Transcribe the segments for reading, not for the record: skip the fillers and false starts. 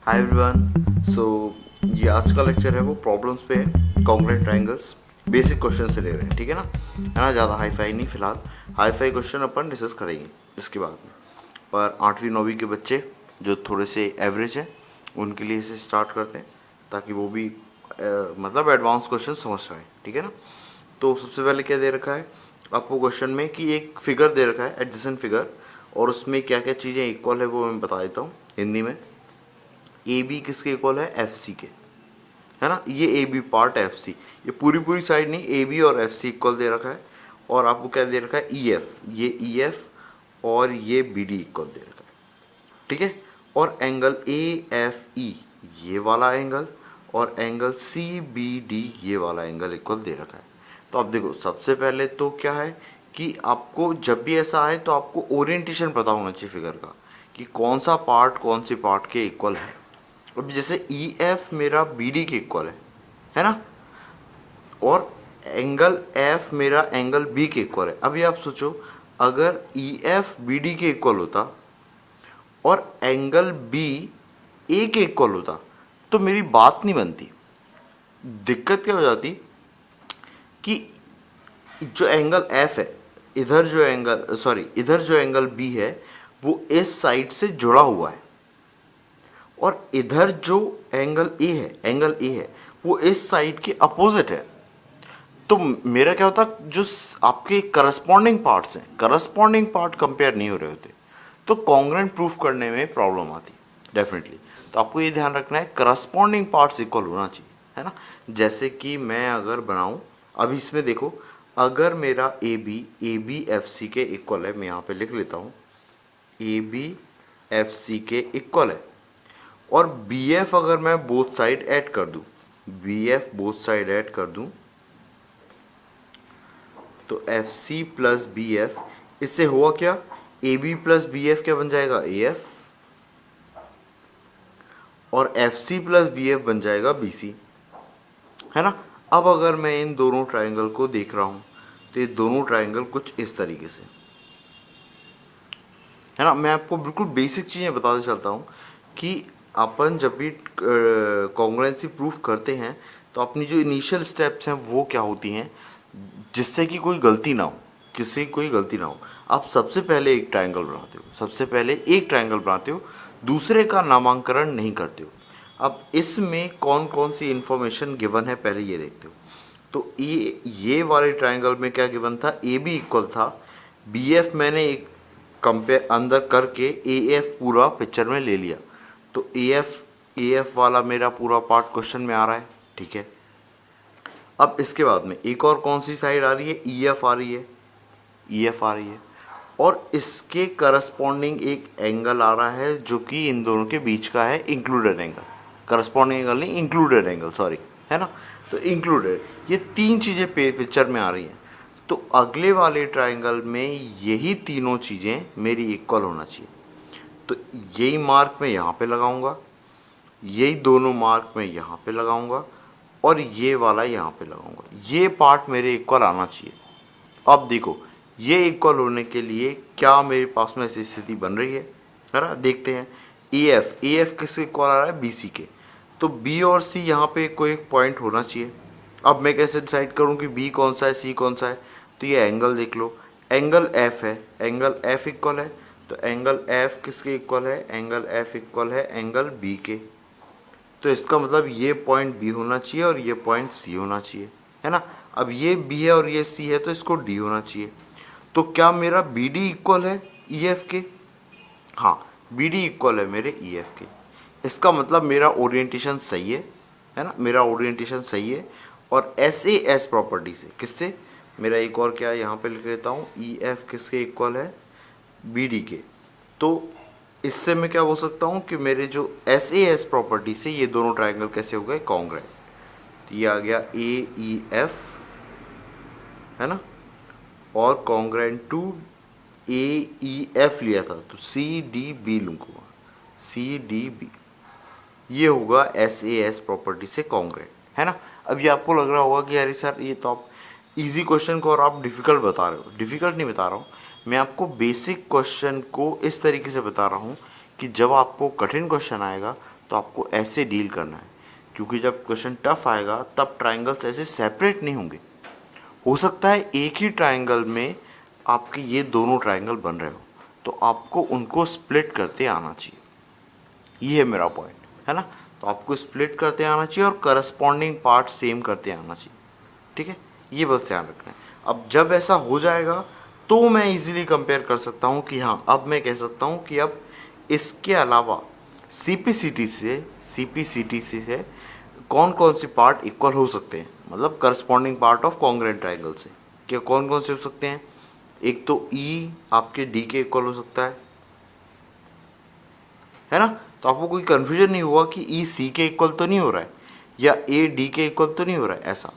Hi everyone. ये आज का लेक्चर है वो प्रॉब्लम्स पे है, कॉन्ग्रुएंट ट्रायंगल्स बेसिक क्वेश्चन से ले रहे हैं, ठीक है ना, ज़्यादा हाई फाई नहीं। फिलहाल हाई फाई क्वेश्चन अपन डिस्कस करेंगे इसके बाद में, पर 8वीं 9वीं के बच्चे जो थोड़े से एवरेज हैं उनके लिए इसे स्टार्ट करते हैं ताकि वो भी मतलब एडवांस क्वेश्चन समझ पाए, ठीक है ना। तो सबसे पहले क्या दे रखा है आपको क्वेश्चन में कि एक फिगर दे रखा है एडजेसेंट फिगर, और उसमें क्या क्या चीज़ें इक्वल है वो मैं बता देता हूँ हिंदी में। ए बी किसके इक्वल है, एफ सी के, है ना। ये A B part F C, ये पूरी पूरी साइड नहीं, ए बी और एफ सी इक्वल दे रखा है। और आपको क्या दे रखा है, ई एफ, ये ई एफ और ये बी डी इक्वल दे रखा है, ठीक है। और एंगल ए एफ ई ये वाला एंगल और एंगल सी बी डी ये वाला एंगल इक्वल दे रखा है। तो अब देखो सबसे पहले तो क्या है कि आपको जब भी ऐसा आए तो आपको ओरिएंटेशन पता होना चाहिए फिगर का कि कौन सा पार्ट कौन सी पार्ट के इक्वल है। अब जैसे ई एफ मेरा बी डी के इक्वल है ना, और एंगल एफ मेरा एंगल बी के इक्वल है। अभी आप सोचो अगर ई एफ बी डी के इक्वल होता और एंगल बी ए के इक्वल होता तो मेरी बात नहीं बनती। दिक्कत क्या हो जाती कि जो एंगल एफ है, इधर जो एंगल बी है वो इस साइड से जुड़ा हुआ है, और इधर जो एंगल ए है वो इस साइड के अपोजिट है। तो मेरा क्या होता, जो आपके करस्पॉन्डिंग पार्ट्स हैं, करस्पॉन्डिंग पार्ट कंपेयर नहीं हो रहे होते, तो कॉन्ग्रुएंट प्रूफ करने में प्रॉब्लम आती डेफिनेटली। तो आपको ये ध्यान रखना है करस्पॉन्डिंग पार्ट्स इक्वल होना चाहिए, है ना। जैसे कि मैं अगर बनाऊं, अभी इसमें देखो अगर मेरा ए बी एफ सी के इक्वल है, मैं यहाँ पे लिख लेता हूँ ए बी एफ सी के इक्वल है, और बी एफ अगर मैं बोथ साइड ऐड कर दूं, B F both side add कर दूं, तो F C plus B F, इससे हुआ क्या, A B plus B F क्या बन जाएगा, ए एफ, और F C plus B F बन जाएगा बी सी, है ना। अब अगर मैं इन दोनों ट्राइंगल को देख रहा हूं तो ये दोनों ट्राइंगल कुछ इस तरीके से, है ना। मैं आपको बिल्कुल बेसिक चीज़ें बताते चलता हूँ कि अपन जब भी कॉन्ग्रुएंसी प्रूफ करते हैं तो अपनी जो इनिशियल स्टेप्स हैं वो क्या होती हैं, जिससे कि कोई गलती ना हो, किसी कोई गलती ना हो। आप सबसे पहले एक ट्रायंगल बनाते हो, दूसरे का नामांकन नहीं करते हो। अब इसमें कौन कौन सी इंफॉर्मेशन गिवन है पहले ये देखते हो। तो ये वाले ट्रायंगल में क्या गिवन था, ए बी इक्वल था, बी एफ मैंने एक कंपेयर अंदर करके ए एफ पूरा पिक्चर में ले लिया, तो ए एफ वाला मेरा पूरा पार्ट क्वेश्चन में आ रहा है, ठीक है। अब इसके बाद में एक और कौन सी साइड आ रही है, ई एफ आ रही है, ई एफ आ रही है, और इसके करस्पॉन्डिंग एक एंगल आ रहा है जो कि इन दोनों के बीच का है, इंक्लूडेड एंगल, करस्पॉन्डिंग एंगल नहीं, इंक्लूडेड एंगल, सॉरी, है ना। तो इंक्लूडेड, ये तीन चीज़ें पिक्चर में आ रही हैं। तो अगले वाले ट्राइंगल में यही तीनों चीज़ें मेरी इक्वल होना चाहिए। तो यही मार्क मैं यहाँ पे लगाऊंगा, यही दोनों मार्क मैं यहाँ पे लगाऊंगा, और ये वाला यहाँ पे लगाऊंगा। ये पार्ट मेरे इक्वल आना चाहिए। अब देखो ये इक्वल होने के लिए क्या मेरे पास में ऐसी स्थिति बन रही है ना, देखते हैं। ए एफ किसके इक्वल आ रहा है, बी सी के, तो बी और सी यहाँ पे कोई एक पॉइंट होना चाहिए। अब मैं कैसे डिसाइड करूँ कि बी कौन सा है सी कौन सा है, तो ये एंगल देख लो, एंगल एफ है, एंगल एफ इक्वल है, तो एंगल एफ किसके इक्वल है, एंगल एफ इक्वल है एंगल बी के। तो इसका मतलब ये पॉइंट बी होना चाहिए और ये पॉइंट सी होना चाहिए, है ना। अब ये बी है और ये सी है तो इसको डी होना चाहिए। तो क्या मेरा बी डी इक्वल है ई एफ के, हाँ बी डी इक्वल है मेरे ई एफ के। इसका मतलब मेरा ओरिएंटेशन सही है ना, मेरा ओरिएंटेशन सही है। और एस ए एस प्रॉपर्टी से किससे, मेरा एक और क्या यहाँ पे लिख लेता हूँ, ई एफ किसके इक्वल है, बी डी के। तो इससे मैं क्या बोल सकता हूँ कि मेरे जो एस ए एस प्रॉपर्टी से ये दोनों ट्राइंगल कैसे हो गए, कॉन्ग्रुएंट। तो ये आ गया ए ई एफ, है ना, और congruent to A E F लिया था तो सी डी बी लूँगा, सी डी बी, ये होगा एस ए एस प्रॉपर्टी से कॉन्ग्रुएंट, है ना। अब ये आपको लग रहा होगा कि यार सर ये तो आप इजी क्वेश्चन को और आप डिफ़िकल्ट बता रहे हो। डिफ़िकल्ट नहीं बता रहा हूँ मैं, आपको बेसिक क्वेश्चन को इस तरीके से बता रहा हूँ कि जब आपको कठिन क्वेश्चन आएगा तो आपको ऐसे डील करना है, क्योंकि जब क्वेश्चन टफ आएगा तब ट्राइंगल्स ऐसे सेपरेट नहीं होंगे। हो सकता है एक ही ट्राइंगल में आपके ये दोनों ट्राइंगल बन रहे हो, तो आपको उनको स्प्लिट करते आना चाहिए। ये है मेरा पॉइंट, है ना। तो आपको स्प्लिट करते आना चाहिए और करस्पॉन्डिंग पार्ट सेम करते आना चाहिए, ठीक है। ये बस ध्यान रखना है। अब जब ऐसा हो जाएगा तो मैं इजीली कंपेयर कर सकता हूँ कि हाँ, अब मैं कह सकता हूँ कि अब इसके अलावा सीपीसीटी से कौन कौन से पार्ट इक्वल हो सकते हैं, मतलब corresponding part of congruent triangle से क्या कौन कौन से हो सकते हैं। एक तो ई आपके डी के इक्वल हो सकता है ना। तो आपको कोई कंफ्यूजन नहीं हुआ कि ई सी के इक्वल तो नहीं हो रहा है या ए डी के इक्वल तो नहीं हो रहा है ऐसा।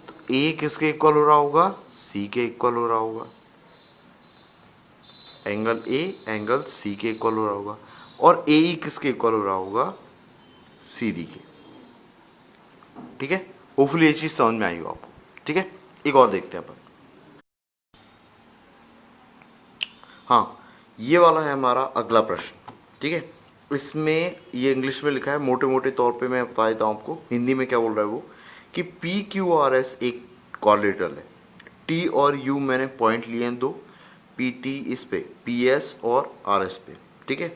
तो ए किसके इक्वल हो रहा होगा, सी के इक्वल हो रहा होगा। एंगल ए एंगल सी के इक्वल हो रहा होगा, और ए ई किसके इक्वल हो रहा होगा, सी डी के। ठीक है, होपफुली ये चीज समझ में आई हो आपको। ठीक है, एक और देखते हैं अपन। हाँ, ये वाला है हमारा अगला प्रश्न। ठीक है, इसमें ये इंग्लिश में लिखा है, मोटे मोटे तौर पे मैं बता देता हूँ आपको हिंदी में क्या बोल रहा है वो, कि पी क्यू आर एस एक क्वाड्रिलेटरल है। टी और यू मैंने पॉइंट लिए हैं दो, पी टी इस पे, पी एस और आर एस पे। ठीक है,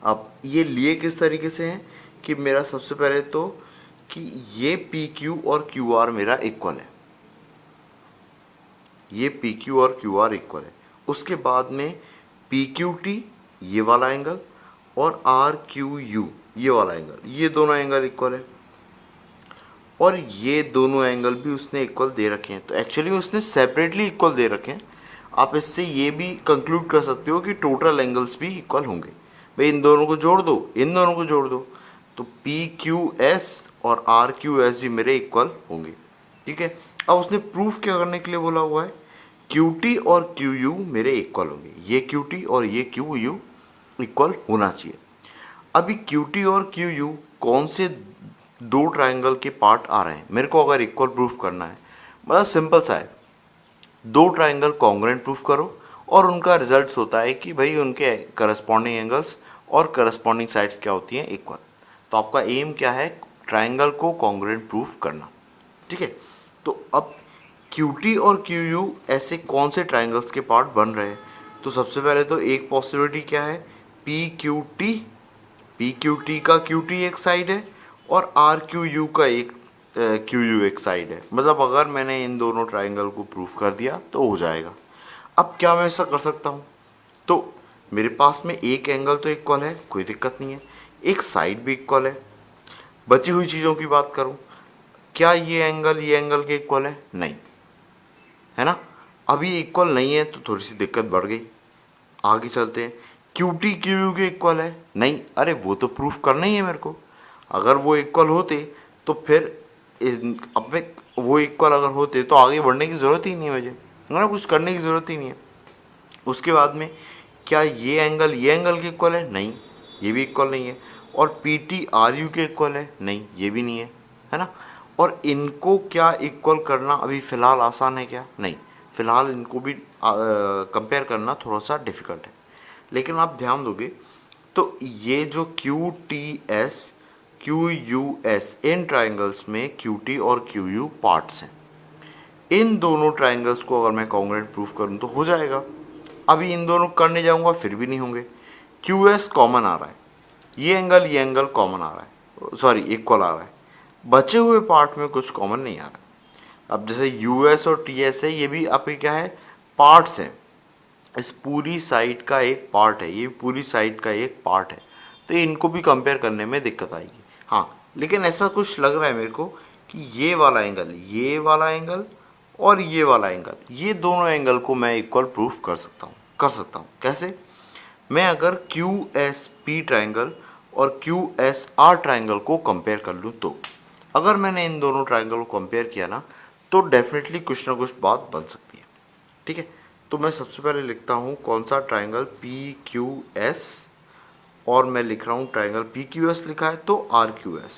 अब ये लिए किस तरीके से हैं कि मेरा सबसे पहले तो कि ये पी क्यू और क्यू आर मेरा इक्वल है, ये पी क्यू और क्यू आर इक्वल है। उसके बाद में पी क्यू टी ये वाला एंगल और आर क्यू यू ये वाला एंगल, ये दोनों एंगल इक्वल है, और ये दोनों एंगल भी उसने इक्वल दे रखे हैं। तो एक्चुअली उसने सेपरेटली इक्वल दे रखे हैं। आप इससे ये भी कंक्लूड कर सकते हो कि टोटल एंगल्स भी इक्वल होंगे। भाई इन दोनों को जोड़ दो, इन दोनों को जोड़ दो, तो पी क्यू एस और आर क्यू एस भी मेरे इक्वल होंगे। ठीक है, अब उसने प्रूफ क्या करने के लिए बोला हुआ है, क्यू टी और क्यू यू मेरे इक्वल होंगे, ये क्यू टी और ये क्यू यू इक्वल होना चाहिए। अभी क्यू टी और क्यू यू कौन से दो ट्राइंगल के पार्ट आ रहे हैं, मेरे को अगर इक्वल प्रूफ करना है, मतलब सिंपल सा है, दो ट्राइंगल कॉन्ग्रुएंट प्रूफ करो और उनका रिजल्ट होता है कि भाई उनके करस्पॉन्डिंग एंगल्स और करस्पॉन्डिंग साइड्स क्या होती हैं, इक्वल। तो आपका एम क्या है, ट्राइंगल को कॉन्ग्रुएंट प्रूफ करना। ठीक है, तो अब क्यू टी और क्यू यू ऐसे कौन से ट्राइंगल्स के पार्ट बन रहे हैं। तो सबसे पहले तो एक पॉसिबिलिटी क्या है, पी क्यू टी का क्यू टी एक साइड है और आर क्यू यू का एक क्यू यू एक साइड है। मतलब अगर मैंने इन दोनों ट्राइंगल को प्रूफ कर दिया तो हो जाएगा। अब क्या मैं ऐसा कर सकता हूँ, तो मेरे पास में एक एंगल तो इक्वल है, कोई दिक्कत नहीं है, एक साइड भी इक्वल है। बची हुई चीज़ों की बात करूँ, क्या ये एंगल के इक्वल है, नहीं, है ना। अभी इक्वल नहीं है तो थोड़ी सी दिक्कत बढ़ गई। आगे चलते हैं, क्यू टी क्यू यू के इक्वल है, नहीं, अरे वो तो प्रूफ करना ही है मेरे को। अगर वो इक्वल होते तो फिर अब मैं, वो इक्वल अगर होते तो आगे बढ़ने की ज़रूरत ही नहीं है मुझे, है ना, कुछ करने की ज़रूरत ही नहीं है। उसके बाद में क्या ये एंगल के इक्वल है, नहीं, ये भी इक्वल नहीं है। और पी टी आर यू के इक्वल है, नहीं, ये भी नहीं है ना। और इनको क्या इक्वल करना अभी फ़िलहाल आसान है क्या, नहीं, फ़िलहाल इनको भी कंपेयर करना थोड़ा सा डिफ़िकल्ट है। लेकिन आप ध्यान दोगे तो ये जो Q T S Q U S, इन ट्राइंगल्स में क्यू टी और क्यू यू पार्ट्स हैं। इन दोनों ट्राइंगल्स को अगर मैं कॉन्ग्रुएंट प्रूफ करूं तो हो जाएगा। अभी इन दोनों करने जाऊंगा फिर भी नहीं होंगे। क्यू एस कॉमन आ रहा है, ये एंगल कॉमन आ रहा है, सॉरी इक्वल आ रहा है, बचे हुए पार्ट में कुछ कॉमन नहीं आ रहा है। अब जैसे यू एस और टी एस है, ये भी आपके क्या है, पार्ट्स हैं, इस पूरी साइड का एक पार्ट है, ये पूरी साइड का एक पार्ट है। तो इनको भी कंपेयर करने में दिक्कत आएगी। हाँ, लेकिन ऐसा कुछ लग रहा है मेरे को कि ये वाला एंगल और ये वाला एंगल, ये दोनों एंगल को मैं इक्वल प्रूफ कर सकता हूँ। कैसे, मैं अगर क्यू एस पी ट्राइंगल और क्यू एस आर ट्राइंगल को कंपेयर कर लूँ, तो अगर मैंने इन दोनों ट्राइंगल को कंपेयर किया ना, तो डेफिनेटली कुछ ना कुछ बात बन सकती है। ठीक है, तो मैं सबसे पहले लिखता हूँ कौन सा, ट्राइंगल पी क्यू एस, और मैं लिख रहा हूँ ट्राइंगल पी क्यू एस लिखा है तो आर क्यू एस,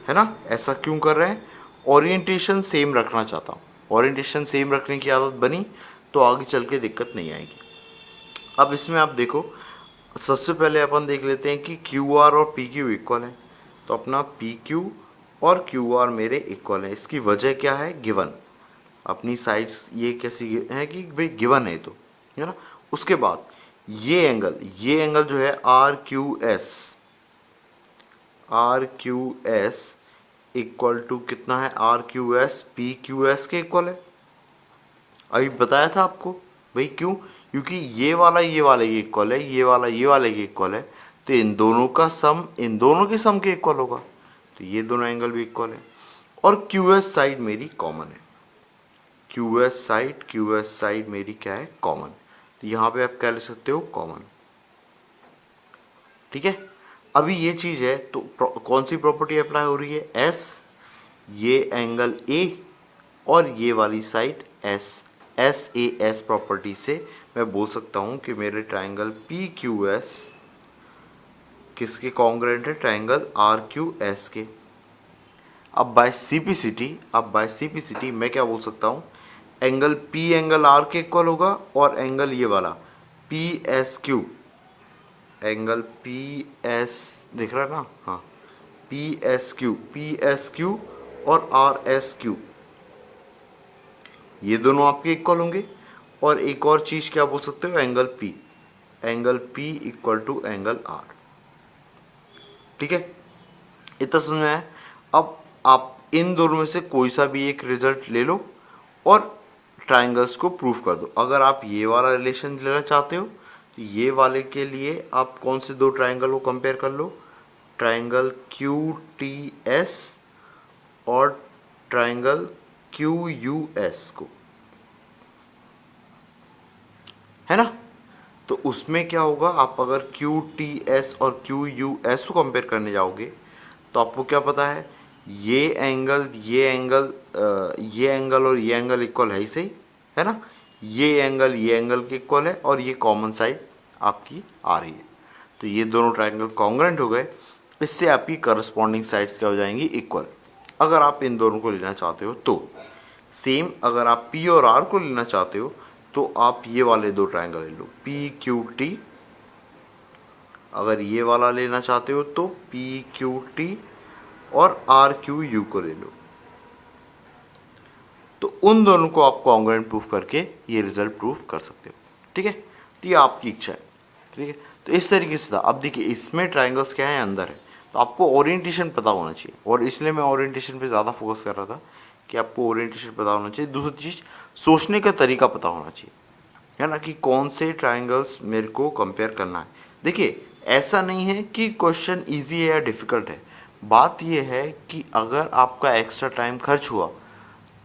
है ना। ऐसा क्यों कर रहे हैं, ओरिएंटेशन सेम रखना चाहता हूँ। ओरिएंटेशन सेम रखने की आदत बनी तो आगे चल के दिक्कत नहीं आएगी। अब इसमें आप देखो, सबसे पहले अपन देख लेते हैं कि क्यू आर और पी क्यू इक्वल है। तो अपना पी क्यू और क्यू आर मेरे इक्वल है। इसकी वजह क्या है? गिवन। अपनी साइड्स ये कैसी है कि भाई गिवन है, तो है ना। उसके बाद ये एंगल जो है R Q S equal to कितना है? R Q S P Q S के इक्वल है। अभी बताया था आपको भाई, क्यों? क्योंकि ये वाला ये इक्वल है, ये वाला के इक्वल है, तो इन दोनों का सम इन दोनों के सम के इक्वल होगा। तो ये दोनों एंगल भी इक्वल है। और क्यू एस साइड मेरी कॉमन है। क्यू एस साइड मेरी क्या है? कॉमन। तो यहां पे आप क्या ले सकते हो? कॉमन। ठीक है। अभी ये चीज है तो कौन सी प्रॉपर्टी अप्लाई हो रही है? एस, ये एंगल ए और ये वाली side S. S A S property से मैं बोल सकता हूं कि मेरे ट्राइंगल पी क्यू एस किसके कॉन्ग्रुएंट है? ट्राइंगल आर क्यू एस के। अब बाय सीपीसिटी मैं क्या बोल सकता हूं? एंगल पी एंगल आर के इक्वल होगा और एंगल ये वाला P S Q, angle P S दिख रहा है ना? हाँ, पी एस क्यू और आर एस क्यू, ये दोनों आपके इक्वल होंगे। और एक और चीज क्या बोल सकते हो? Angle P equal to angle R. ठीक है, इतना समझ में है। अब आप इन दोनों में से कोई सा भी एक रिजल्ट ले लो और ट्राइंगल्स को प्रूव कर दो। अगर आप ये वाला रिलेशन लेना चाहते हो तो ये वाले के लिए आप कौन से दो ट्राइंगल को कंपेयर कर लो? ट्राइंगल क्यू टी एस और ट्राइंगल क्यू यू एस को, है ना। तो उसमें क्या होगा? आप अगर क्यू टी एस और क्यू यू एस को कंपेयर करने जाओगे तो आपको क्या पता है? ये एंगल और ये एंगल इक्वल है ही सही, है ना। ये एंगल के इक्वल है और ये कॉमन साइड आपकी आ रही है। तो ये दोनों ट्राइंगल कॉन्ग्रुएंट हो गए। इससे आपकी करस्पॉन्डिंग साइड्स क्या हो जाएंगी? इक्वल। अगर आप इन दोनों को लेना चाहते हो तो सेम, अगर आप पी और आर को लेना चाहते हो तो आप ये वाले दो ट्राइंगल ले लो, पी क्यू टी। अगर ये वाला लेना चाहते हो तो पी क्यू टी और आर क्यू यू को ले लो। तो उन दोनों को आप कॉन्ग्रुएंट प्रूफ करके ये रिजल्ट प्रूफ कर सकते हो। ठीक है, तो ये आपकी इच्छा है। ठीक है, तो इस तरीके से था। अब देखिए इसमें ट्राइंगल्स क्या है? अंदर है, तो आपको ओरिएंटेशन पता होना चाहिए। और इसलिए मैं ओरिएंटेशन पे ज़्यादा फोकस कर रहा था कि आपको ओरिएंटेशन पता होना चाहिए। दूसरी चीज़, सोचने का तरीका पता होना चाहिए, है ना, कि कौन से ट्राइंगल्स मेरे को कंपेयर करना है। देखिए ऐसा नहीं है कि क्वेश्चन इजी है या डिफिकल्ट है। बात यह है कि अगर आपका एक्स्ट्रा टाइम खर्च हुआ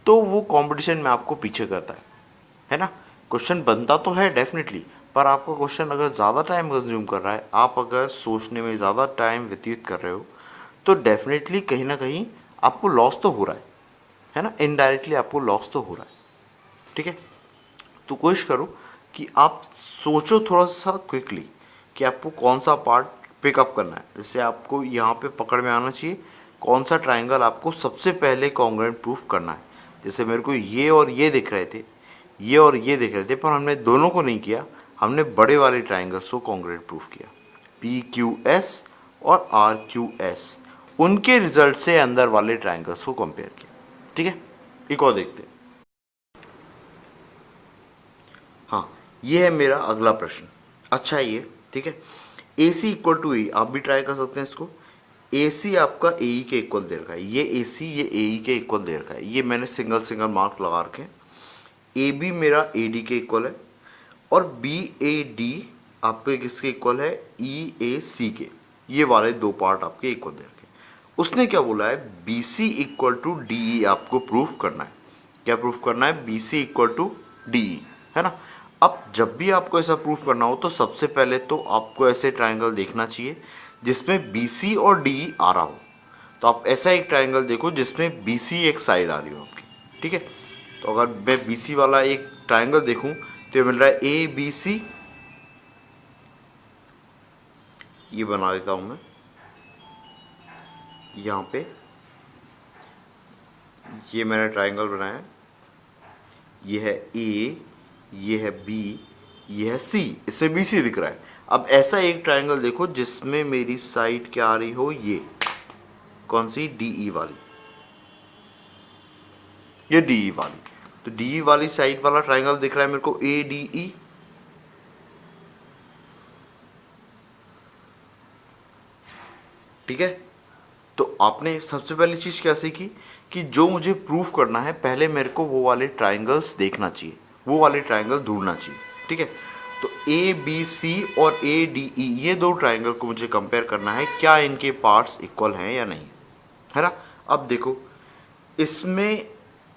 तो वो कंपटीशन में आपको पीछे करता है ना। क्वेश्चन बनता तो है डेफिनेटली, पर आपका क्वेश्चन अगर ज़्यादा टाइम कंज्यूम कर रहा है, आप अगर सोचने में ज़्यादा टाइम व्यतीत कर रहे हो, तो डेफिनेटली कहीं ना कहीं आपको लॉस तो हो रहा है ना। इनडायरेक्टली आपको लॉस तो हो रहा है। ठीक है, तो कोशिश करो कि आप सोचो थोड़ा सा क्विकली कि आपको कौन सा पार्ट पिकअप करना है। जैसे आपको यहाँ पे पकड़ में आना चाहिए कौन सा ट्राइंगल आपको सबसे पहले कॉन्ग्रुएंट प्रूफ करना है। जैसे मेरे को ये और ये दिख रहे थे, ये और ये दिख रहे थे, पर हमने दोनों को नहीं किया, हमने बड़े वाले ट्राइंगल्स को कॉन्ग्रुएंट प्रूफ किया, पी क्यू एस और आर क्यू एस, उनके रिजल्ट से अंदर वाले ट्राइंगल्स को कंपेयर किया। ठीक है, एक और देखते हैं। हाँ, ये है मेरा अगला प्रश्न। अच्छा है ये, ठीक है। ए सी इक्वल टू ए, आप भी ट्राई कर सकते हैं इसको। ए सी आपका ए ई के इक्वल दे रखा है, ये ए सी ये ए ई के इक्वल दे रखा है, ये मैंने सिंगल सिंगल मार्क लगा रखे हैं। ए बी मेरा ए डी के इक्वल है और बी ए डी आपके किसके इक्वल है? ई ए सी के। ये वाले दो पार्ट आपके इक्वल दे रखे हैं। उसने क्या बोला है? B C equal to D E आपको प्रूफ करना है। क्या प्रूफ करना है? B C equal to D E, है ना। अब जब भी आपको ऐसा प्रूफ करना हो तो सबसे पहले तो आपको ऐसे ट्राइंगल देखना चाहिए जिसमें बी सी और डी ई आ रहा हो। तो आप ऐसा एक ट्राइंगल देखो जिसमें बी सी एक साइड आ रही हो आपकी। ठीक है, तो अगर मैं बी सी वाला एक ट्राइंगल देखूं तो ये मिल रहा है ए बी सी। ये बना देता हूं मैं यहां पे, ये मैंने ट्राइंगल बनाया है। ये है ए, ये है बी, ये है सी, इसमें बी सी दिख रहा है। अब ऐसा एक ट्राइंगल देखो जिसमें मेरी साइड क्या आ रही हो, ये कौन सी, डीई वाली, ये डीई वाली। तो डीई वाली साइड वाला ट्राइंगल दिख रहा है मेरे को ए डी ई। ठीक है, तो आपने सबसे पहली चीज क्या सीखी कि जो मुझे प्रूफ करना है पहले मेरे को वो वाले ट्राइंगल्स देखना चाहिए, वो वाले ट्राइंगल ढूंढना चाहिए। ठीक है, तो ए बी सी और ए डी ई ये दो ट्राइंगल को मुझे कंपेयर करना है, क्या इनके पार्ट्स इक्वल हैं या नहीं, है ना। अब देखो इसमें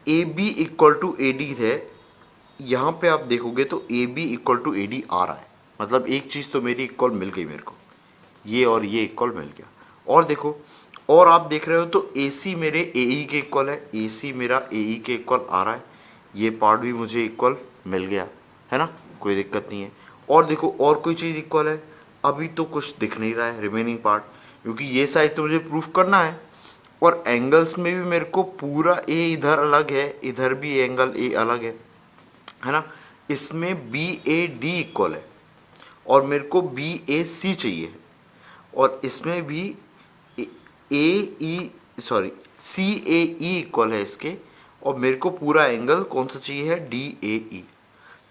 A B equal to A D है, यहाँ पे आप देखोगे तो A B equal to A D आ रहा है, मतलब एक चीज़ तो मेरी इक्वल मिल गई मेरे को, ये और ये इक्वल मिल गया। और देखो, और आप देख रहे हो तो ए सी मेरे ए ई के इक्वल है, ए सी मेरा ए ई के इक्वल आ रहा है, ये पार्ट भी मुझे इक्वल मिल गया, है ना, कोई दिक्कत नहीं है। और देखो और कोई चीज़ इक्वल है, अभी तो कुछ दिख नहीं रहा है रिमेनिंग पार्ट, क्योंकि ये साइड तो मुझे प्रूफ करना है। और एंगल्स में भी मेरे को पूरा ए इधर अलग है, इधर भी एंगल ए अलग है ना। इसमें बी ए डी इक्वल है और मेरे को बी ए सी चाहिए, और इसमें भी ए ई सॉरी सी ए ई इक्वल है इसके, और मेरे को पूरा एंगल कौन सा चाहिए है, डी ए ई।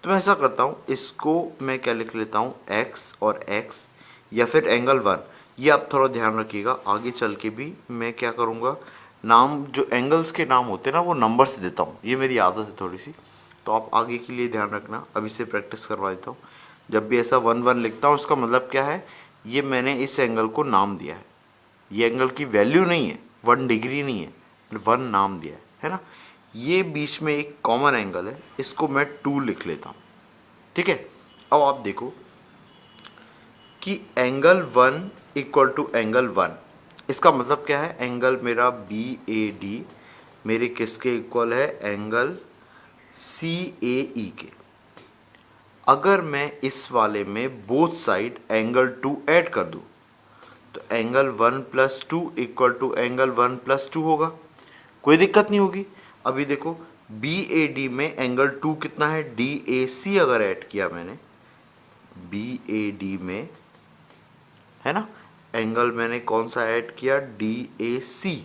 तो मैं ऐसा करता हूँ, इसको मैं क्या लिख लेता हूँ, एक्स और एक्स, या फिर एंगल वन। ये आप थोड़ा ध्यान रखिएगा, आगे चल के भी मैं क्या करूँगा, नाम जो एंगल्स के नाम होते हैं ना वो नंबर से देता हूँ, ये मेरी आदत है थोड़ी सी, तो आप आगे के लिए ध्यान रखना, अभी से प्रैक्टिस करवा देता हूँ। जब भी ऐसा 1 1 लिखता हूँ उसका मतलब क्या है, ये मैंने इस एंगल को नाम दिया है, ये एंगल की वैल्यू नहीं है, 1 डिग्री नहीं है, 1 नाम दिया है ना। ये बीच में एक कॉमन एंगल है, इसको मैं 2 लिख लेता हूँ। ठीक है, अब आप देखो कि एंगल 1 इक्वल टू एंगल 1, इसका मतलब क्या है, एंगल मेरा बी ए डी मेरे किसके इक्वल है, एंगल सी ए ई के। अगर मैं इस वाले में बोथ साइड एंगल 2 ऐड कर दूं तो angle 1 plus 2 equal to angle 1 plus 2 होगा, कोई दिक्कत नहीं होगी। अभी देखो बी ए डी में एंगल 2 कितना है, डी ए सी अगर ऐड किया मैंने बी ए डी में, है ना, एंगल मैंने कौन सा ऐड किया, डी ए सी,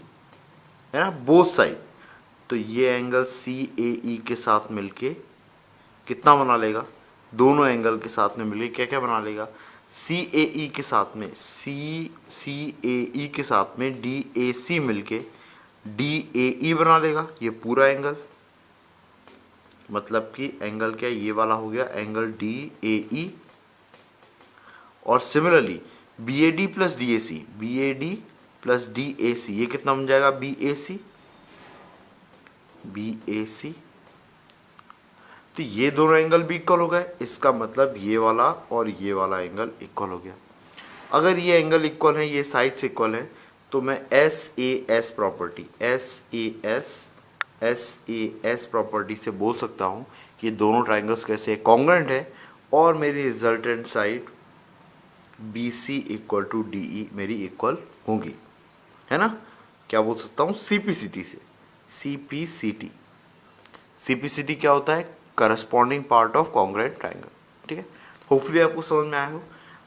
है ना, बोथ साइड, तो ये एंगल सी ए ई के साथ मिलके कितना बना लेगा, दोनों एंगल के साथ में मिलके क्या क्या बना लेगा, सी ए ई के साथ में सी ए ई के साथ में डी ए सी मिलके डी ए ई बना लेगा, ये पूरा एंगल, मतलब कि एंगल क्या, ये वाला हो गया एंगल डी ए ई। और similarly B A D plus D A C, B A D plus D A C, ये कितना बन जाएगा, बी ए सी, बी ए सी। तो ये दोनों एंगल भी इक्वल हो गए, इसका मतलब ये वाला और ये वाला एंगल इक्वल हो गया। अगर ये एंगल इक्वल है, ये साइड्स इक्वल है, तो मैं S A S property, S A S property से बोल सकता हूँ कि ये दोनों ट्राइंगल्स कैसे कॉन्ग्रुएंट है, और मेरी resultant side B C equal to D E मेरी इक्वल होंगी, है ना। क्या बोल सकता हूँ, सीपीसीटी से, सीपीसीटी, सीपीसीटी क्या होता है, corresponding part of congruent triangle. ठीक है, होपफुली आपको समझ में आया हो।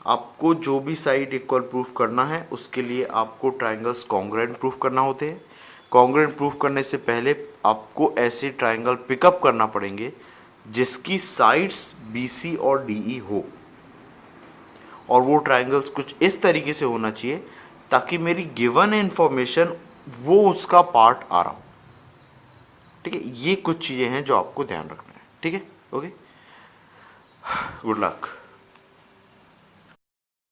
आपको जो भी साइड इक्वल प्रूफ करना है उसके लिए आपको ट्राइंगल्स कॉन्ग्रुएंट प्रूफ करना होते हैं। कॉन्ग्रुएंट प्रूफ करने से पहले आपको ऐसे ट्राइंगल पिकअप करना पड़ेंगे जिसकी साइड्स बी सी और डी ई हो, और वो ट्राइंगल्स कुछ इस तरीके से होना चाहिए ताकि मेरी गिवन इंफॉर्मेशन वो उसका पार्ट आ रहा हो। ठीक है, ये कुछ चीज़ें हैं जो आपको ध्यान रखना है। ठीक है, ओके, गुड लक।